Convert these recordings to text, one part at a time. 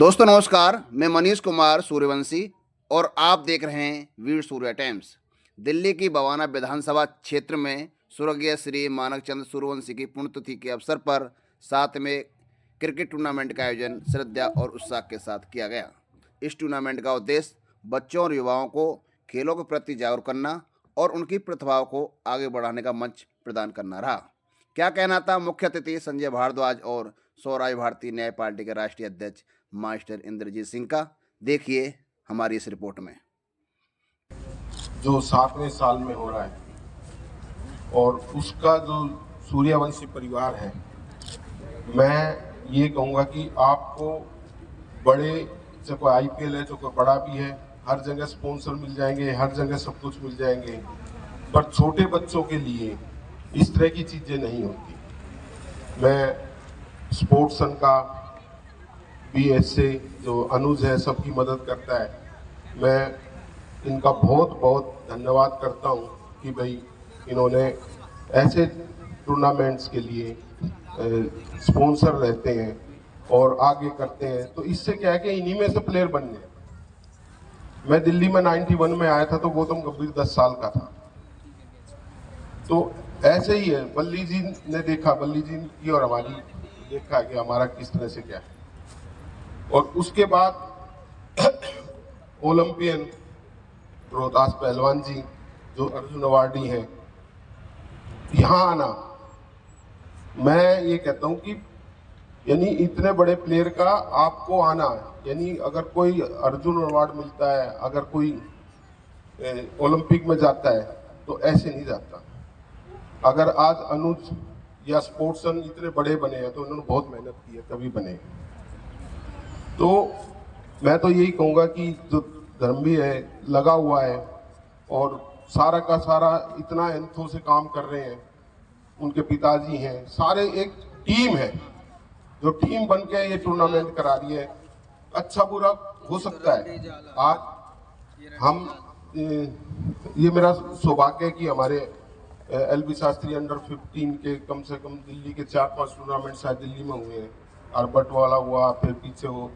दोस्तों नमस्कार, मैं मनीष कुमार सूर्यवंशी और आप देख रहे हैं वीर सूर्या टाइम्स। दिल्ली की बवाना विधानसभा क्षेत्र में स्वर्गीय श्री मानकचंद सूर्यवंशी की पुण्यतिथि के अवसर पर 7 में क्रिकेट टूर्नामेंट का आयोजन श्रद्धा और उत्साह के साथ किया गया। इस टूर्नामेंट का उद्देश्य बच्चों और युवाओं को खेलों के प्रति जागरूक करना और उनकी प्रतिभाओं को आगे बढ़ाने का मंच प्रदान करना रहा। क्या कहना था मुख्य अतिथि संजय भारद्वाज और स्वराज भारतीय न्याय पार्टी के राष्ट्रीय अध्यक्ष मास्टर इंद्रजीत सिंह का, देखिए हमारी इस रिपोर्ट में। जो 7वें साल में हो रहा है और उसका जो सूर्यवंशी परिवार है, मैं ये कहूँगा कि आपको बड़े से कोई आईपीएल है, जो कोई बड़ा भी है, हर जगह स्पॉन्सर मिल जाएंगे, हर जगह सब कुछ मिल जाएंगे, पर छोटे बच्चों के लिए इस तरह की चीज़ें नहीं होती। मैं स्पोर्ट्स सन का भी ऐसे जो अनुज है सबकी मदद करता है, मैं इनका बहुत बहुत धन्यवाद करता हूँ कि भाई इन्होंने ऐसे टूर्नामेंट्स के लिए स्पॉन्सर रहते हैं और आगे करते हैं। तो इससे क्या है कि इन्हीं में से प्लेयर बन गए। मैं दिल्ली में 91 में आया था तो गौतम गंभीर 10 साल का था। तो ऐसे ही है, बल्ली जी ने देखा, बल्ली जी की और हमारी देखा कि हमारा किस तरह से क्या है। और उसके बाद ओलंपियन रोहतास पहलवान जी जो अर्जुन अवार्डी हैं, यहाँ आना, मैं ये कहता हूँ कि यानी इतने बड़े प्लेयर का आपको आना, यानी अगर कोई अर्जुन अवार्ड मिलता है, अगर कोई ओलंपिक में जाता है तो ऐसे नहीं जाता। अगर आज अनुज या स्पोर्ट्सन इतने बड़े बने हैं तो उन्होंने बहुत मेहनत की है तभी बने। तो मैं तो यही कहूँगा कि जो धर्मवी है लगा हुआ है और सारा का सारा इतना एंथो से काम कर रहे हैं, उनके पिताजी हैं, सारे एक टीम है जो टीम बन के ये टूर्नामेंट करा रही है। अच्छा बुरा हो सकता है, आज हम ये मेरा सौभाग्य है कि हमारे एलबी शास्त्री अंडर 15 के कम से कम दिल्ली के 4-5 टूर्नामेंट शायद दिल्ली में हुए हैं। अरबट वाला हुआ, फिर पीछे वो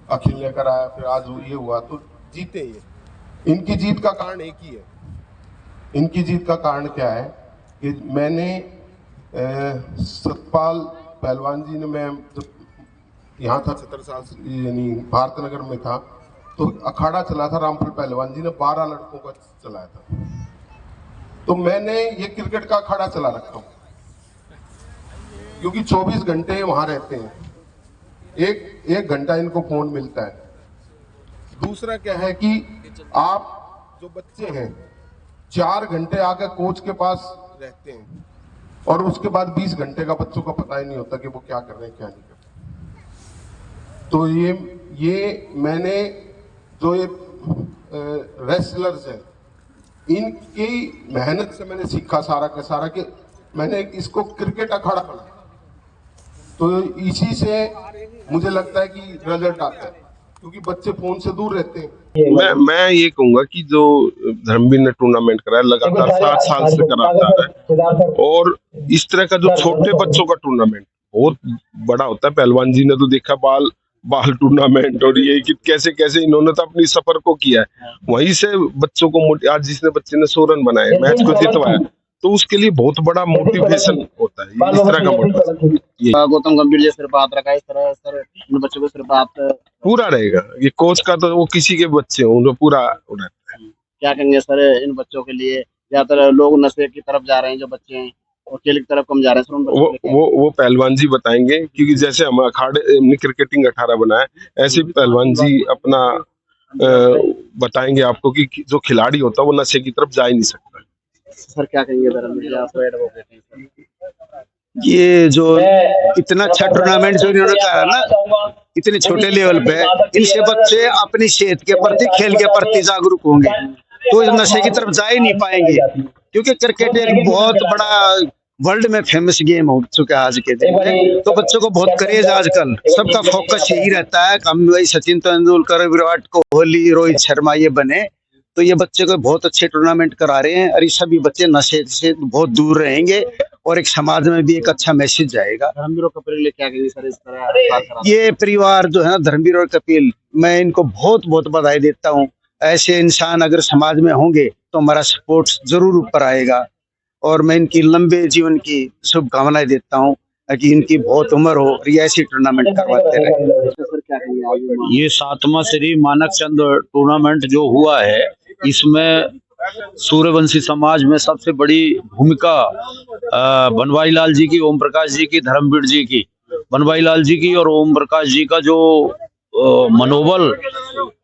अखिल लेकर आया, फिर आज ये हुआ, तो जीते ये। इनकी जीत का कारण एक ही है। इनकी जीत का कारण क्या है कि मैंने सतपाल पहलवान जी ने, मैं जब यहाँ था 70 साल यानी भारत नगर में था, तो अखाड़ा चला था, रामफल पहलवान जी ने 12 लड़कों का चलाया था। तो मैंने ये क्रिकेट का अखाड़ा चला रखा हूँ क्योंकि 24 घंटे वहां रहते हैं, एक घंटा इनको फोन मिलता है। दूसरा क्या है कि आप जो बच्चे हैं 4 घंटे आकर कोच के पास रहते हैं और उसके बाद 20 घंटे का बच्चों का पता ही नहीं होता कि वो क्या कर रहे हैं क्या नहीं कर रहे। तो ये मैंने जो ये रेसलर्स हैं, इनकी मेहनत से मैंने सीखा सारा का सारा कि मैंने इसको क्रिकेट अखाड़ा बनाया। तो इसी से मुझे लगता है कि रिजल्ट आता है क्योंकि बच्चे फोन से दूर रहते हैं। मैं ये कहूंगा कि जो धर्मवीर ने टूर्नामेंट कराया लगातार 7 साल से कराता है और इस तरह का जो छोटे बच्चों का टूर्नामेंट बहुत बड़ा होता है। पहलवान जी ने तो देखा बाल टूर्नामेंट, और ये कि कैसे कैसे इन्होंने तो अपनी सफर को किया है, वहीं से बच्चों को आज जिसने बच्चे ने 100 रन बनाए, मैच को जितवाया, तो उसके लिए बहुत बड़ा मोटिवेशन होता है। इस तरह का मोटिवेशन गौतम गंभीर जी सिर्फ बात रखा, इस तरह सर इन बच्चों को सिर्फ बात पूरा रहेगा। ये कोच का तो वो किसी के बच्चे हो उनको पूरा रहता है। क्या कहेंगे सर इन बच्चों के लिए? ज्यादातर लोग नशे की तरफ जा रहे हैं, जो बच्चे हैं, और खेल की तरफ कम जा रहे हैं। सर वो पहलवान जी बताएंगे, क्योंकि जैसे हम अखाड़े क्रिकेटिंग अखाड़ा बनाए, ऐसे पहलवान जी अपना बताएंगे आपको कि जो खिलाड़ी होता है वो नशे की तरफ जा ही नहीं सकता। सर क्या कहेंगे आप एडवोकेट हैं? ये जो इतना अच्छा टूर्नामेंट जो इन्होंने कहा ना, इतने छोटे लेवल पे, इनसे बच्चे अपनी सेहत के प्रति, खेल के प्रति जागरूक होंगे तो नशे की तरफ जा ही नहीं पाएंगे। क्योंकि क्रिकेट एक बहुत बड़ा वर्ल्ड में फेमस गेम हो चुका है आज के दिन में, तो बच्चों को बहुत क्रेज, आजकल सबका फोकस यही रहता है हम वही सचिन तेंदुलकर, विराट कोहली, रोहित शर्मा ये बने। तो ये बच्चे को बहुत अच्छे टूर्नामेंट करा रहे हैं और ये सभी बच्चे नशे से बहुत दूर रहेंगे और एक समाज में भी एक अच्छा मैसेज जाएगा। धर्मवीरों कपिल के लिए क्या कहेंगे सर इस तरह? ये परिवार जो है ना, धर्मवीर और कपिल, मैं इनको बहुत बहुत बधाई देता हूँ। ऐसे इंसान अगर समाज में होंगे तो हमारा सपोर्ट जरूर ऊपर आएगा और मैं इनकी लंबे जीवन की शुभकामनाएं देता हूँ कि इनकी बहुत उम्र हो और ये ऐसी टूर्नामेंट करवाते रहे। सर क्या कहेंगे आगे? ये 7वां श्री मानक चंद टूर्नामेंट जो हुआ है, इसमें सूर्यवंशी समाज में सबसे बड़ी भूमिका बनवारी लाल जी की, ओम प्रकाश जी की, धर्मवीर जी की। बनवारी लाल जी की और ओम प्रकाश जी का जो मनोबल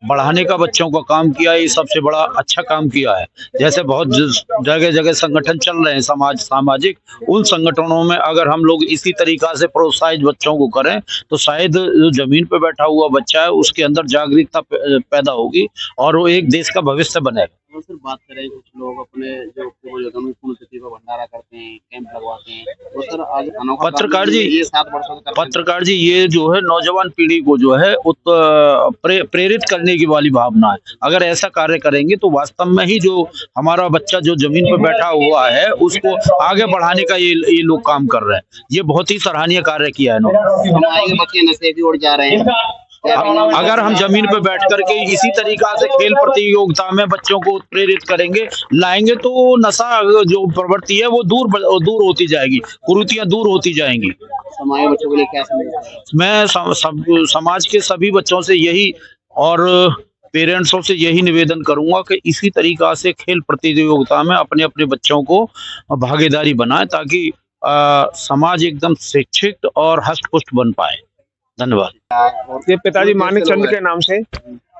बढ़ाने का बच्चों का काम किया है, ये सबसे बड़ा अच्छा काम किया है। जैसे बहुत जगह जगह संगठन चल रहे हैं सामाजिक, उन संगठनों में अगर हम लोग इसी तरीका से प्रोत्साहित बच्चों को करें तो शायद जो जमीन पे बैठा हुआ बच्चा है उसके अंदर जागरूकता पैदा होगी और वो एक देश का भविष्य बनेगा। तो सर बात करें, कुछ लोग अपने जो पुण्यतिथि पर भंडारा करते हैं, कैंप लगवाते हैं, तो सर आज अनोखा पत्रकार जी, ये 7 वर्षों से पत्रकार जी, ये जो है नौजवान पीढ़ी को जो है प्रेरित करने की वाली भावना है। अगर ऐसा कार्य करेंगे तो वास्तव में ही जो हमारा बच्चा जो जमीन पर बैठा हुआ है उसको आगे बढ़ाने का ये लोग काम कर रहे हैं। ये बहुत ही सराहनीय कार्य किया है इन्होंने। बच्चे नशे की ओर जा रहे हैं। अगर हम जमीन पर बैठ करके इसी तरीका से खेल प्रतियोगिता में बच्चों को प्रेरित करेंगे, लाएंगे, तो नशा जो प्रवृत्ति है वो दूर होती जाएगी, कुरीतियां दूर होती जाएंगी। समाज बच्चों के लिए क्या संदेश? मैं समाज के सभी बच्चों से यही और पेरेंट्सों से यही निवेदन करूंगा कि इसी तरीका से खेल प्रतियोगिता में अपने अपने बच्चों को भागीदारी बनाए ताकि समाज एकदम शिक्षित और हष्ट-पुष्ट बन पाए। धन्यवाद। ये पिताजी मानिक चंद के नाम से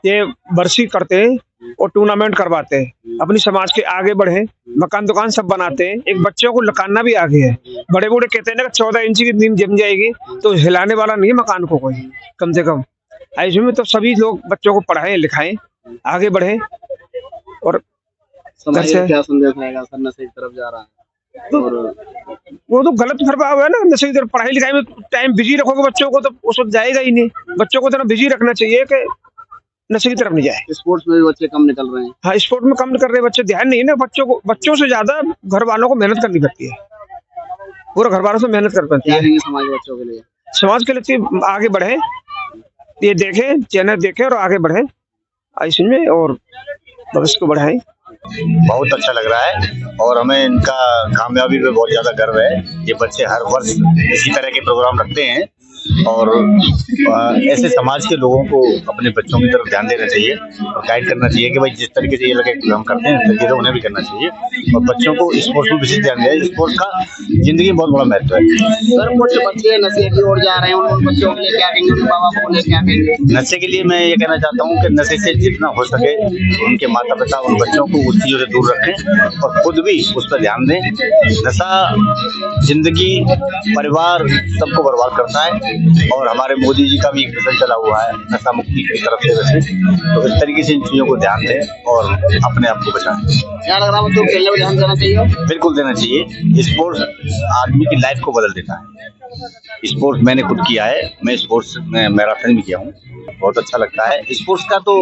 ये बरसी करते हैं और टूर्नामेंट करवाते हैं, अपनी समाज के आगे बढ़े, मकान दुकान सब बनाते हैं। एक बच्चों को लकाना भी आगे है। बड़े बूढ़े कहते हैं ना 14 इंची की नींद जम जाएगी तो हिलाने वाला नहीं है मकान को कोई, कम से कम। ऐसे में तो सभी लोग बच्चों को पढ़ाएं लिखाएं, आगे बढ़े। और समाज में क्या संदेश रहेगा सर? नशे की तरफ जा रहा है तो वो तो गलत प्रभाव है ना नशे की तरफ। पढ़ाई लिखाई में टाइम बिजी रखोगे बच्चों को तो उस वक्त जाएगा ही नहीं। बच्चों को इतना बिजी रखना चाहिए कि नशे की तरफ नहीं जाए। स्पोर्ट्स में भी बच्चे कम निकल रहे हैं। हाँ, स्पोर्ट में कम कर रहे हैं बच्चे, ध्यान नहीं है ना बच्चों को। बच्चों से ज्यादा घर वालों को मेहनत करनी पड़ती है, पूरा घर वालों से मेहनत करनी पड़ती है। समाज के बच्चों के लिए, समाज के लिए आगे बढ़े, ये देखें, चैनल देखें और आगे बढ़े इसमें और भविष्य को बढ़ाएं। बहुत अच्छा लग रहा है और हमें इनका कामयाबी पे बहुत ज्यादा गर्व है। ये बच्चे हर वर्ष इसी तरह के प्रोग्राम रखते हैं और ऐसे समाज के लोगों को अपने बच्चों की तरफ ध्यान देना चाहिए और गाइड करना चाहिए कि भाई जिस तरीके से ये लगे प्रोग्राम करते हैं उस तरीके से उन्हें भी करना चाहिए और बच्चों को स्पोर्ट्स में विशेष ध्यान दें। स्पोर्ट्स का जिंदगी में बहुत बड़ा महत्व है। सर कुछ बच्चे नशे की ओर जा रहे हैं, उन बच्चों के लिए क्या कहेंगे? उनके माँ बाप को क्या कहेंगे? नशे के लिए मैं ये कहना चाहता हूँ कि नशे से जितना हो सके उनके माता पिता उन बच्चों को उस चीजों से दूर रखें और खुद भी उस पर ध्यान दें। नशा जिंदगी, परिवार सबको बर्बाद करता है और हमारे मोदी जी का भी एक मिशन चला हुआ है नशा मुक्ति की तरफ से। वैसे तो इस तरीके से इन चीजों को ध्यान दें और अपने आप को बचाएं। क्या लग रहा है बच्चों को खेलने में ध्यान देना चाहिए? बिल्कुल देना चाहिए। स्पोर्ट्स आदमी की लाइफ को बदल देता है। स्पोर्ट्स मैंने खुद किया है, मैं स्पोर्ट्स में मैराथन भी किया हूँ, बहुत अच्छा लगता है। स्पोर्ट्स का तो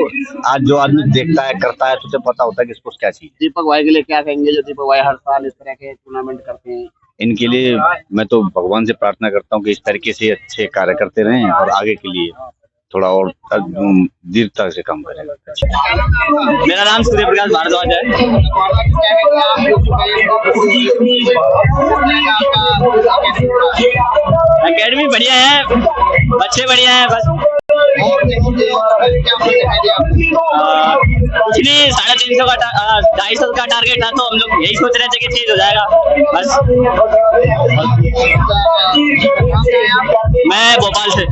आज जो आदमी देखता है करता है तो उसे पता होता है कि स्पोर्ट्स क्या चीज। दीपक भाई के लिए क्या कहेंगे जो दीपक भाई हर साल इस तरह के टूर्नामेंट करते हैं? इनके लिए मैं तो भगवान से प्रार्थना करता हूँ कि इस तरीके से अच्छे कार्य करते रहें और आगे के लिए थोड़ा और दृढ़ता से काम करें। मेरा नाम सूर्य प्रकाश भारद्वाज है। एकेडमी बढ़िया है, बच्चे बढ़िया है, बस कुछ नहीं। 350 का 250 का टारगेट था तो हम लोग यही सोच रहे थे कि चीज हो जाएगा बस। मैं भोपाल से।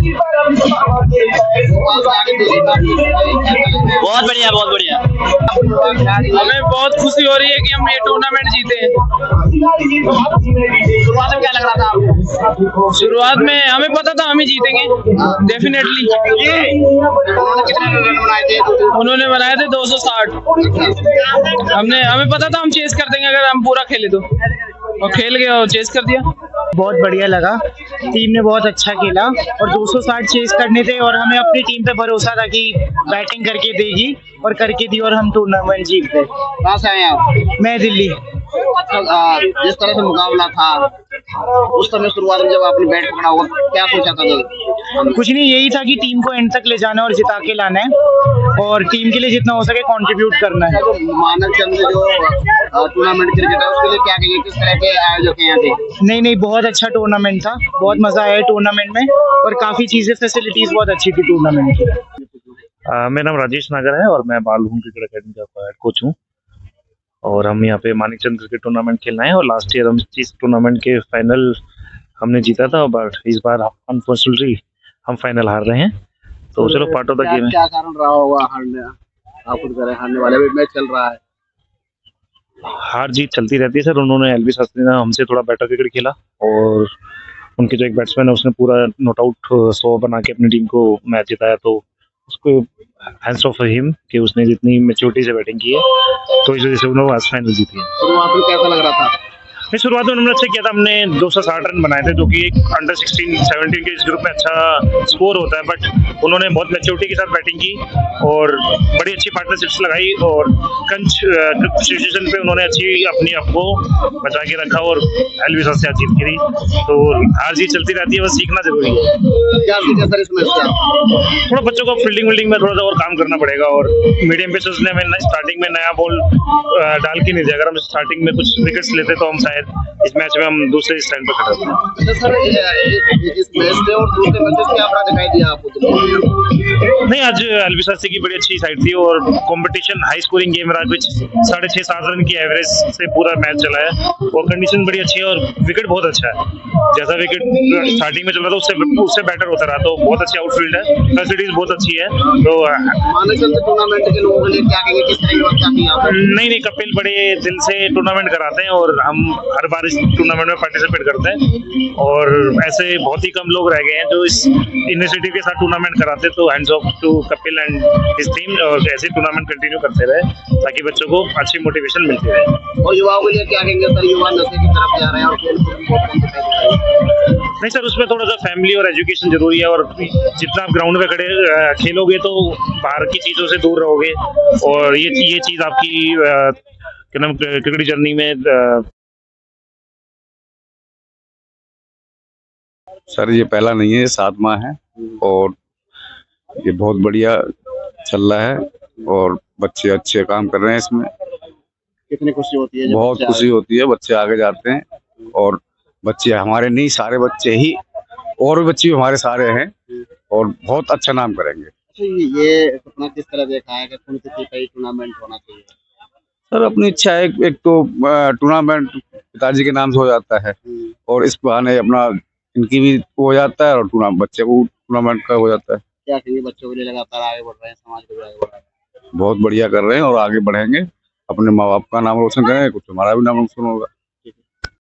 बहुत बढ़िया, बहुत बढ़िया। हमें बहुत खुशी हो रही है कि हम ये टूर्नामेंट जीते हैं। शुरुआत में क्या लग रहा था आपको? शुरुआत में हमें पता था हम ही जीतेंगे डेफिनेटली। कितने रन बनाए थे? उन्होंने बनाए थे 260। हमें पता था हम चेस कर देंगे अगर हम पूरा खेले तो, और खेल गए और चेस कर दिया। बहुत बढ़िया लगा टीम ने बहुत अच्छा खेला और 260 चेस करने थे और हमें अपनी टीम पे भरोसा था कि बैटिंग करके देगी और करके दी और हम टूर्नामेंट जीत गए। कहाँ से आए आप? मैं दिल्ली। जिस तरह से मुकाबला था उस समय शुरुआत में जब आपने बैट पकड़ा होगा क्या सोचा था? कुछ नहीं, यही था कि टीम को एंड तक ले जाना और जिता के लाना है और टीम के लिए जितना हो सके कंट्रीब्यूट करना है। जो मानव चंद जो टूर्नामेंट क्रिकेट है उसके लिए क्या कहेंगे, किस तरह के आयोजक हैं यहाँ के? नहीं, बहुत अच्छा टूर्नामेंट था, बहुत मजा आया टूर्नामेंट में और काफी चीजें फैसिलिटीज बहुत अच्छी थी टूर्नामेंट की। मेरा नाम राजेश नागर है और मैं बालभूमि क्रिकेट अकेडमी का हेड कोच हूँ और हम यहाँ पे मानिकचंद क्रिकेट टूर्नामेंट खेलना है और लास्ट ईयर हम इस टूर्नामेंट के फाइनल हमने जीता था, बट इस बार अनफॉर्चुनेटली हम फाइनल हार रहे हैं। तो चलो पार्ट ऑफ द गेम है। क्या कारण रहा होगा हारने? आप खुद कह रहे हैं हारने वाले भी मैच चल रहा है। हार जीत चलती रहती है सर। उन्होंने एलवी शास्त्री ने हमसे थोड़ा बेटर क्रिकेट खेला और उनके जो एक बैट्समैन है उसने पूरा नॉट आउट 100 बना के अपनी टीम को मैच जिताया, तो उसको हैंड्स ऑफ हिम कि उसने जितनी मैच्योरिटी से बैटिंग की है तो इस वजह से उन्होंने आज फाइनल जीती है। शुरुआत में कैसा लग रहा था? नहीं, शुरुआत में उन्होंने अच्छा किया था। हमने 260 रन बनाए थे जो कि एक अंडर 16-17 के इस ग्रुप में अच्छा स्कोर होता है, बट उन्होंने बहुत मैच्योरिटी के साथ बैटिंग की और बड़ी अच्छी पार्टनरशिप्स लगाई और कंच सिचुएशन पे उन्होंने अच्छी अपनी आप को बचा के रखा और एलवी से जीत करी। तो हार जीत चलती रहती है, बस सीखना जरूरी है। क्या सीखा सर इसमें? थोड़ा बच्चों को फील्डिंग में थोड़ा सा और काम करना पड़ेगा और मीडियम पेसर्स ने हमें स्टार्टिंग में नया बॉल डाल के नहीं दिया। अगर हम स्टार्टिंग में कुछ विकेट्स लेते तो हम शायद इस मैच में हम दूसरे स्टैंड पर खड़े होते। तो सर इस मैच में और दूसरे मैचेस क्या अपना दिखाई दिया आपको? नहीं, आज एलवी शास्त्री की बड़ी अच्छी साइड थी और कंपटीशन हाई स्कोरिंग गेम रहा, कुछ 6.5-7 रन की एवरेज से पूरा मैच चला है और कंडीशन बड़ी अच्छी है और विकेट बहुत अच्छा है। जैसा विकेट स्टार्टिंग में चल रहा था उससे बेटर होता रहा, तो बहुत अच्छी आउटफील्ड है, फैसिलिटीज बहुत अच्छी है। तो मानवचंद टूर्नामेंट के लोगों के लिए क्या कहेंगे, किस तरह की व्यवस्था की आप? नहीं, कपिल बड़े दिल से टूर्नामेंट कराते हैं और हम हर बार इस टूर्नामेंट में पार्टिसिपेट करते हैं और ऐसे बहुत ही कम लोग रह गए हैं जो इस इनिशिएटिव के साथ टूर्नामेंट कराते हैं। तो hands off to Kapil and his team और ऐसे टूर्नामेंट कंटिन्यू करते रहे ताकि बच्चों को अच्छी मोटिवेशन मिलती रहे। और युवाओं के लिए क्या कहेंगे सर? युवा नशे की तरफ जा रहे हैं और खेल कूद बहुत कम दिखाई दे रहा है। नहीं सर, उसमें थोड़ा सा फैमिली और एजुकेशन जरूरी है और जितना आप ग्राउंड पे खड़े खेलोगे तो बाहर की चीजों से दूर रहोगे और ये चीज आपकी क्या नाम क्रिकेट जर्नी में सर ये पहला नहीं है, ये 7वां है और ये बहुत बढ़िया चल रहा है और बच्चे अच्छे काम कर रहे हैं इसमें। कितनी खुशी होती है? बहुत खुशी होती है, बच्चे आगे जाते हैं और बच्चे हमारे नहीं, सारे बच्चे ही और भी बच्चे हमारे सारे हैं और बहुत अच्छा नाम करेंगे। अच्छा, ये सपना किस तरह देखा है कि टूर्नामेंट होना चाहिए? सर अपनी इच्छा है, एक तो टूर्नामेंट पिताजी के नाम से हो जाता है और इस बहाने अपना इनकी भी हो जाता है और बच्चे को टूर्नामेंट का हो जाता है। क्या कहेंगे, बच्चों के लिए लगातार आगे बढ़ रहे हैं, समाज को भी आगे बढ़ रहे हैं? बहुत बढ़िया कर रहे हैं और आगे बढ़ेंगे, अपने माँ बाप का नाम रोशन करेंगे, कुछ हमारा भी नाम रोशन होगा।